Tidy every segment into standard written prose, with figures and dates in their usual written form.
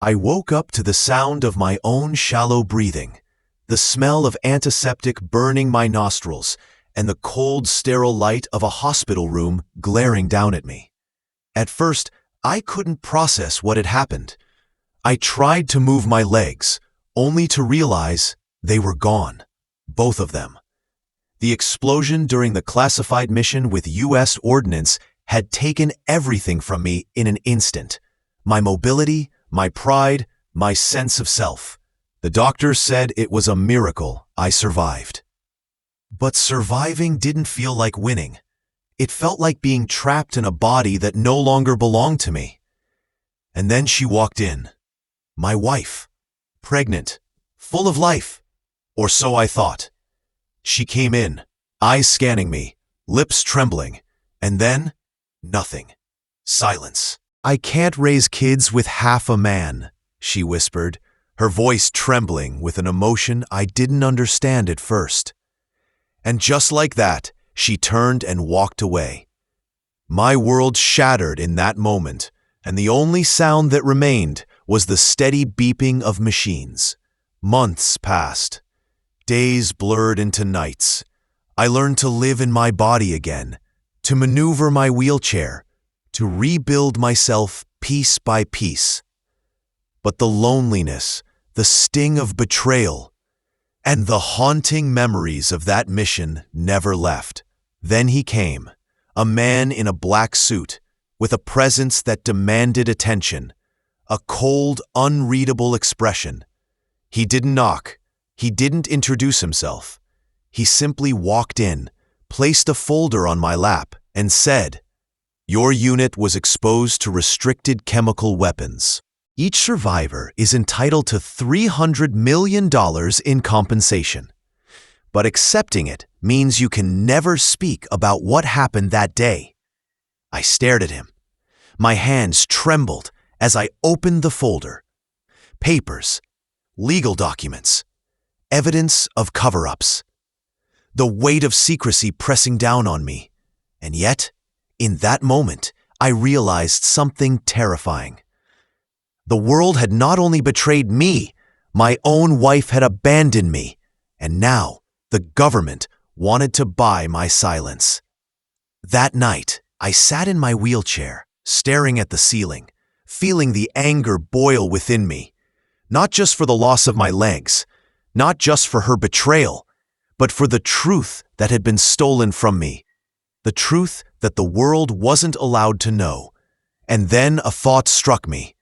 I woke up to the sound of my own shallow breathing, the smell of antiseptic burning my nostrils, and the cold, sterile light of a hospital room glaring down at me. At first, I couldn't process what had happened. I tried to move my legs, only to realize they were gone, both of them. The explosion during the classified mission with U.S. ordnance had taken everything from me in an instant. My mobility, my pride, my sense of self. The doctor said it was a miracle I survived. But surviving didn't feel like winning. It felt like being trapped in a body that no longer belonged to me. And then she walked in. My wife. Pregnant. Full of life. Or so I thought. She came in, eyes scanning me, lips trembling, and then nothing. Silence. "I can't raise kids with half a man," she whispered, her voice trembling with an emotion I didn't understand at first. And just like that, she turned and walked away. My world shattered in that moment, and the only sound that remained was the steady beeping of machines. Months passed. Days blurred into nights. I learned to live in my body again, to maneuver my wheelchair, to rebuild myself piece by piece. But the loneliness, the sting of betrayal, and the haunting memories of that mission never left. Then he came, a man in a black suit, with a presence that demanded attention, a cold, unreadable expression. He didn't knock. He didn't introduce himself. He simply walked in, placed a folder on my lap, and said, "Your unit was exposed to restricted chemical weapons. Each survivor is entitled to $300 million in compensation. But accepting it means you can never speak about what happened that day." I stared at him. My hands trembled as I opened the folder. Papers, legal documents, evidence of cover-ups. The weight of secrecy pressing down on me. And yet, in that moment, I realized something terrifying. The world had not only betrayed me, my own wife had abandoned me, and now the government wanted to buy my silence. That night, I sat in my wheelchair, staring at the ceiling, feeling the anger boil within me, not just for the loss of my legs, not just for her betrayal, but for the truth that had been stolen from me, the truth that the world wasn't allowed to know. And then a thought struck me.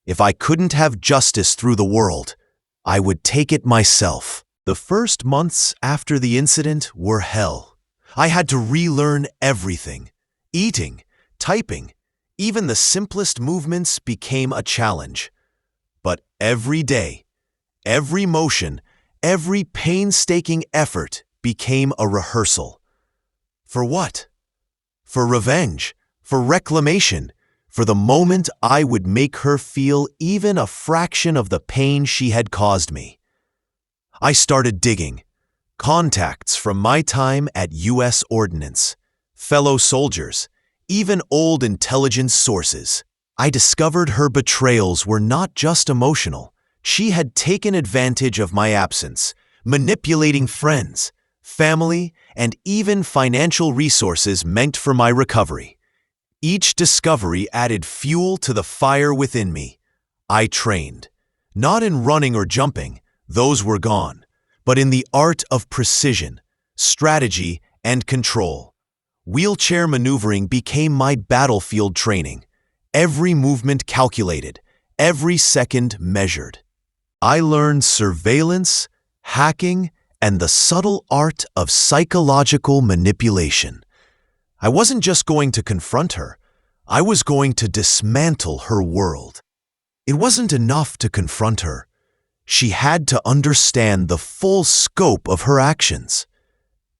If I couldn't have justice through the world, I would take it myself. The first months after the incident were hell. I had to relearn everything. Eating, typing, even the simplest movements became a challenge. But every day, every motion, every painstaking effort became a rehearsal. For what? For revenge, for reclamation, for the moment I would make her feel even a fraction of the pain she had caused me. I started digging. Contacts from my time at U.S. Ordnance, fellow soldiers, even old intelligence sources. I discovered her betrayals were not just emotional. She had taken advantage of my absence, manipulating friends, family, and even financial resources meant for my recovery. Each discovery added fuel to the fire within me. I trained, not in running or jumping, those were gone, but in the art of precision, strategy, and control. Wheelchair maneuvering became my battlefield training. Every movement calculated, every second measured. I learned surveillance, hacking, and the subtle art of psychological manipulation. I wasn't just going to confront her. I was going to dismantle her world. It wasn't enough to confront her. She had to understand the full scope of her actions.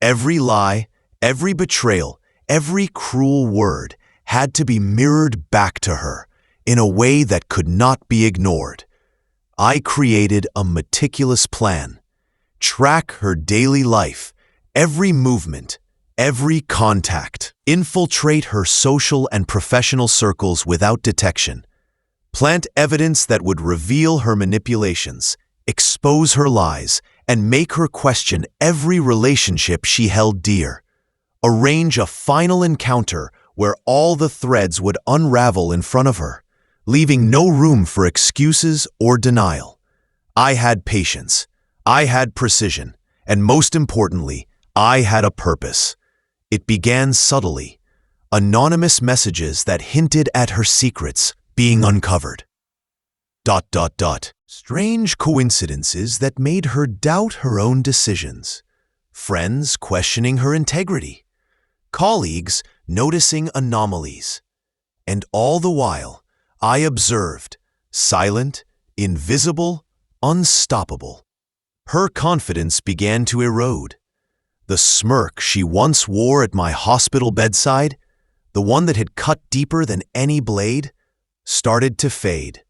Every lie, every betrayal, every cruel word had to be mirrored back to her in a way that could not be ignored. I created a meticulous plan. Track her daily life, every movement, every contact. Infiltrate her social and professional circles without detection. Plant evidence that would reveal her manipulations, expose her lies, and make her question every relationship she held dear. Arrange a final encounter where all the threads would unravel in front of her, leaving no room for excuses or denial. I had patience, I had precision, and most importantly, I had a purpose. It began subtly, anonymous messages that hinted at her secrets being uncovered. Strange coincidences that made her doubt her own decisions. Friends questioning her integrity. Colleagues noticing anomalies. And all the while, I observed, silent, invisible, unstoppable. Her confidence began to erode. The smirk she once wore at my hospital bedside, the one that had cut deeper than any blade, started to fade.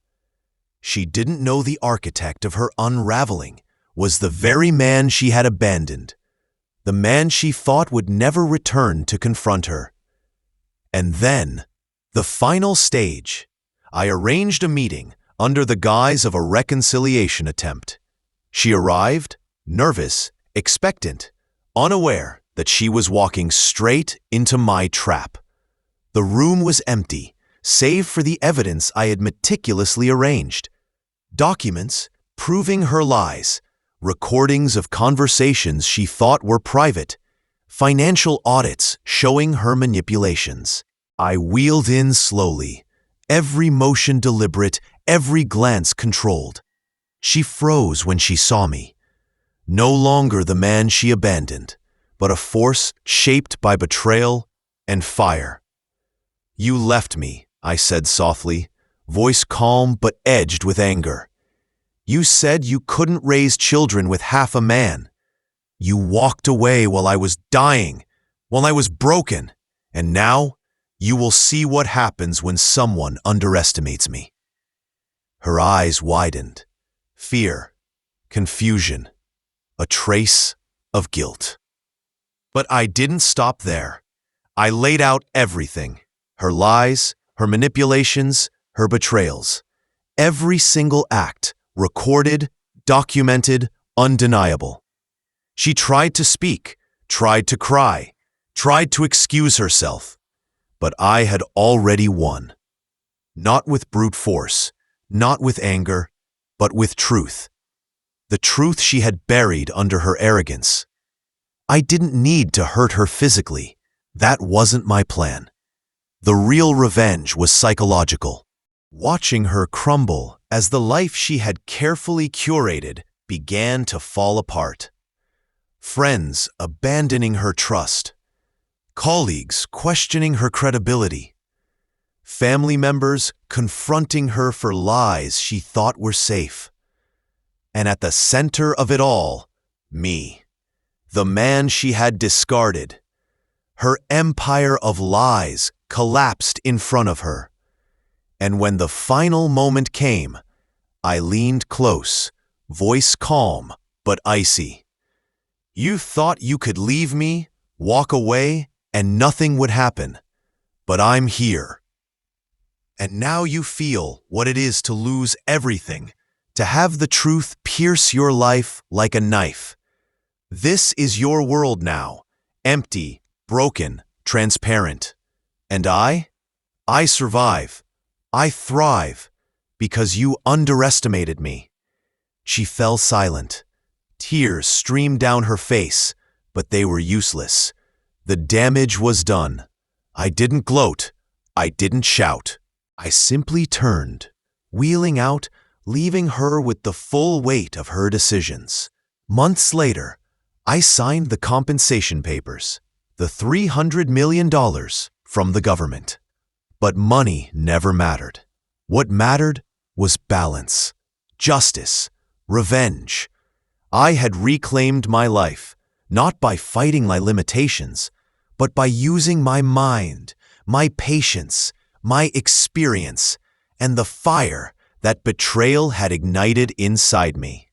She didn't know the architect of her unraveling was the very man she had abandoned, the man she thought would never return to confront her. And then, the final stage, I arranged a meeting under the guise of a reconciliation attempt. She arrived, nervous, expectant, unaware that she was walking straight into my trap. The room was empty, save for the evidence I had meticulously arranged. Documents proving her lies, recordings of conversations she thought were private, financial audits showing her manipulations. I wheeled in slowly, every motion deliberate, every glance controlled. She froze when she saw me. No longer the man she abandoned, but a force shaped by betrayal and fire. "You left me," I said softly, voice calm but edged with anger. "You said you couldn't raise children with half a man. You walked away while I was dying, while I was broken, and now you will see what happens when someone underestimates me." Her eyes widened. Fear, confusion, a trace of guilt. But I didn't stop there. I laid out everything. Her lies, her manipulations, her betrayals. Every single act, recorded, documented, undeniable. She tried to speak, tried to cry, tried to excuse herself. But I had already won. Not with brute force, not with anger, but with truth. The truth she had buried under her arrogance. I didn't need to hurt her physically. That wasn't my plan. The real revenge was psychological. Watching her crumble as the life she had carefully curated began to fall apart. Friends abandoning her trust. Colleagues questioning her credibility. Family members confronting her for lies she thought were safe. And at the center of it all, me, the man she had discarded. Her empire of lies collapsed in front of her. And when the final moment came, I leaned close, voice calm but icy. "You thought you could leave me, walk away, and nothing would happen. But I'm here. And now you feel what it is to lose everything, to have the truth pierce your life like a knife. This is your world now, empty, broken, transparent. And I survive. I thrive, because you underestimated me." She fell silent. Tears streamed down her face, but they were useless. The damage was done. I didn't gloat. I didn't shout. I simply turned, wheeling out, leaving her with the full weight of her decisions. Months later, I signed the compensation papers, the $300 million from the government. But money never mattered. What mattered was balance, justice, revenge. I had reclaimed my life, not by fighting my limitations, but by using my mind, my patience, my experience, and the fire that betrayal had ignited inside me.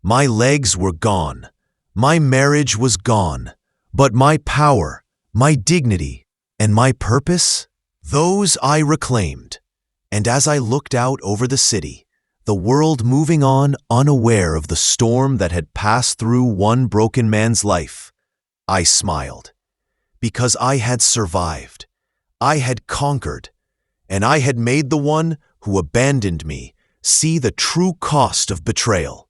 My legs were gone. My marriage was gone. But my power, my dignity, and my purpose, those I reclaimed. And as I looked out over the city, the world moving on unaware of the storm that had passed through one broken man's life, I smiled. Because I had survived, I had conquered, and I had made the one who abandoned me see the true cost of betrayal.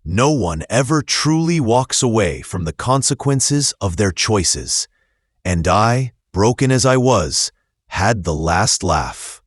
No one ever truly walks away from the consequences of their choices, and I, broken as I was, had the last laugh.